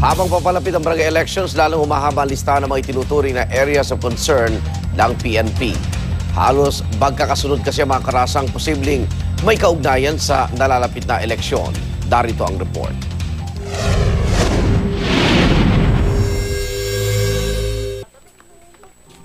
Habang papalapit ang barangay elections, lalong humahaba ang listahan ng mga itinuturing na areas of concern ng PNP. Halos magkakasunod kasi ang mga karasang posibleng may kaugnayan sa nalalapit na eleksyon. Darito ang report.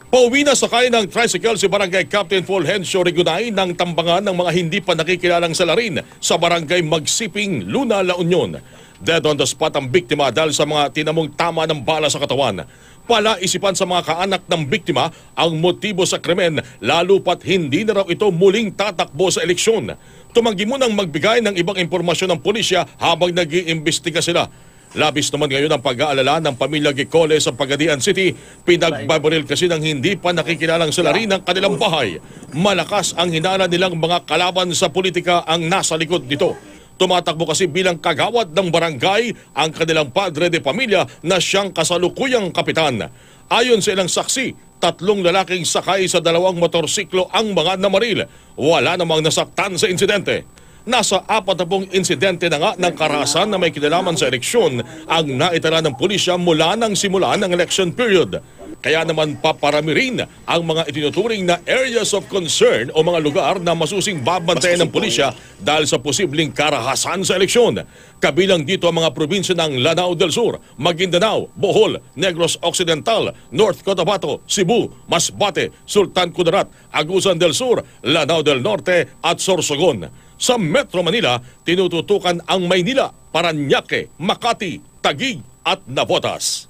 Pauwi na sakay ng tricycle si Barangay Captain Fulgencio Rigunay ng tambangan ng mga hindi pa nakikilalang salarin sa Barangay Magsiping, Luna, La Union. Dead on the spot ang biktima dahil sa mga tinamong tama ng bala sa katawan. Palaisipan sa mga kaanak ng biktima ang motibo sa krimen, lalo pat hindi na raw ito muling tatakbo sa eleksyon. Tumanggi munang magbigay ng ibang impormasyon ng pulisya habang nag-iimbestiga sila. Labis naman ngayon ang pag-aalala ng pamilya Gicole sa Pagadian City. Pinagbabaril kasi ng hindi pa nakikilalang salarin ng kanilang bahay. Malakas ang hinala nilang mga kalaban sa politika ang nasa likod nito. Tumatakbo kasi bilang kagawad ng barangay ang kanilang padre de pamilya na siyang kasalukuyang kapitan. Ayon sa ilang saksi, 3 lalaking sakay sa 2 motorsiklo ang mga namaril. Wala namang nasaktan sa insidente. Nasa 40 insidente na nga ng karahasan na may kinalaman sa eleksyon ang naitala ng pulisya mula nang simula ng election period. Kaya naman paparami rin ang mga itinuturing na areas of concern o mga lugar na masusing babantayan ng pulisya dahil sa posibleng karahasan sa eleksyon. Kabilang dito ang mga probinsya ng Lanao del Sur, Maguindanao, Bohol, Negros Occidental, North Cotabato, Cebu, Masbate, Sultan Kudarat, Agusan del Sur, Lanao del Norte at Sorsogon. Sa Metro Manila, tinututukan ang Maynila, Parañaque, Makati, Taguig at Navotas.